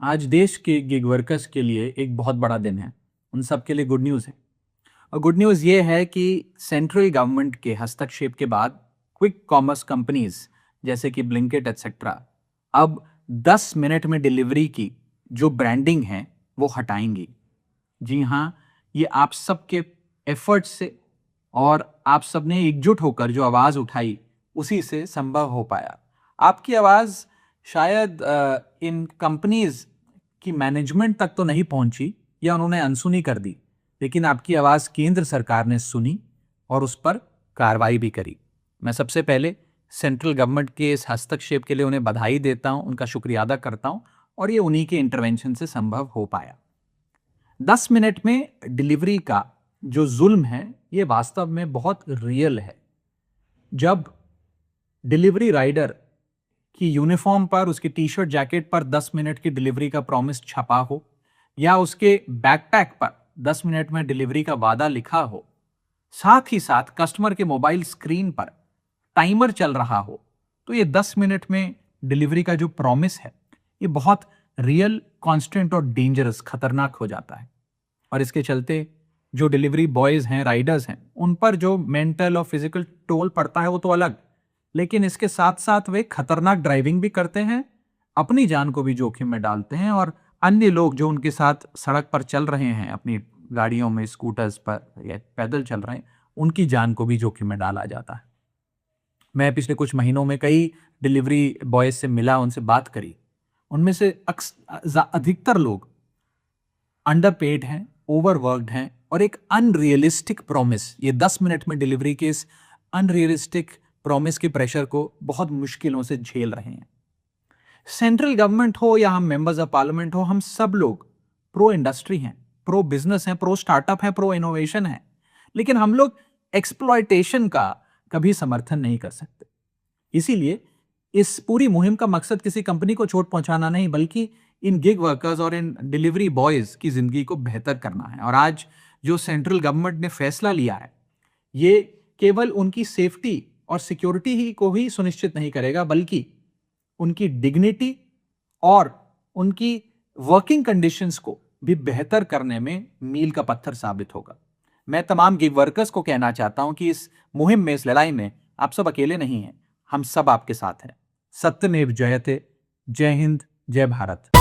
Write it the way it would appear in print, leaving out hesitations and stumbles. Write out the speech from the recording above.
आज देश के गिग वर्कर्स के लिए एक बहुत बड़ा दिन है। उन सब के लिए गुड न्यूज़ है। और गुड न्यूज़ ये है कि सेंट्रल गवर्नमेंट के हस्तक्षेप के बाद क्विक कॉमर्स कंपनीज जैसे कि ब्लिंकिट एटसेट्रा अब 10 मिनट में डिलीवरी की जो ब्रांडिंग है वो हटाएंगी। जी हाँ, ये आप सबके एफर्ट से और आप सबने एकजुट होकर जो आवाज़ उठाई उसी से संभव हो पाया। आपकी आवाज़ शायद इन कंपनीज की मैनेजमेंट तक तो नहीं पहुंची या उन्होंने अनसुनी कर दी, लेकिन आपकी आवाज़ केंद्र सरकार ने सुनी और उस पर कार्रवाई भी करी। मैं सबसे पहले सेंट्रल गवर्नमेंट के इस हस्तक्षेप के लिए उन्हें बधाई देता हूं, उनका शुक्रिया अदा करता हूं और ये उन्हीं के इंटरवेंशन से संभव हो पाया। 10 मिनट में डिलीवरी का जो जुल्म है ये वास्तव में बहुत रियल है। जब डिलीवरी राइडर की यूनिफॉर्म पर, उसकी टी शर्ट जैकेट पर 10 मिनट की डिलीवरी का प्रॉमिस छपा हो या उसके बैकपैक पर 10 मिनट में डिलीवरी का वादा लिखा हो, साथ ही साथ कस्टमर के मोबाइल स्क्रीन पर टाइमर चल रहा हो, तो ये 10 मिनट में डिलीवरी का जो प्रॉमिस है ये बहुत रियल, कांस्टेंट और डेंजरस, खतरनाक हो जाता है। और इसके चलते जो डिलीवरी बॉयज हैं, राइडर्स हैं, उन पर जो मेंटल और फिजिकल टोल पड़ता है वो तो अलग, लेकिन इसके साथ साथ वे खतरनाक ड्राइविंग भी करते हैं, अपनी जान को भी जोखिम में डालते हैं और अन्य लोग जो उनके साथ सड़क पर चल रहे हैं, अपनी गाड़ियों में, स्कूटर्स पर या पैदल चल रहे हैं, उनकी जान को भी जोखिम में डाला जाता है। मैं पिछले कुछ महीनों में कई डिलीवरी बॉयज से मिला, उनसे बात करी। उनमें से अधिकतर लोग अंडरपेड हैं, ओवरवर्क्ड हैं और एक अनरियलिस्टिक प्रॉमिस, ये 10 मिनट में डिलीवरी के इस अनरियलिस्टिक प्रॉमिस के प्रेशर को बहुत मुश्किलों से झेल रहे हैं। सेंट्रल गवर्नमेंट हो या हम मेंबर्स ऑफ पार्लियामेंट हो, हम सब लोग प्रो इंडस्ट्री हैं, प्रो बिजनेस हैं, प्रो स्टार्टअप हैं, प्रो इनोवेशन हैं, लेकिन हम लोग एक्सप्लॉयटेशन का कभी समर्थन नहीं कर सकते। इसीलिए इस पूरी मुहिम का मकसद किसी कंपनी को चोट पहुंचाना नहीं, बल्कि इन गिग वर्कर्स और इन डिलीवरी बॉयज की जिंदगी को बेहतर करना है। और आज जो सेंट्रल गवर्नमेंट ने फैसला लिया है, ये केवल उनकी सेफ्टी और सिक्योरिटी ही को ही सुनिश्चित नहीं करेगा, बल्कि उनकी डिग्निटी और उनकी वर्किंग कंडीशंस को भी बेहतर करने में मील का पत्थर साबित होगा। मैं तमाम गिग वर्कर्स को कहना चाहता हूं कि इस मुहिम में, इस लड़ाई में आप सब अकेले नहीं हैं, हम सब आपके साथ हैं। सत्यमेव जयते। जय हिंद, जय भारत।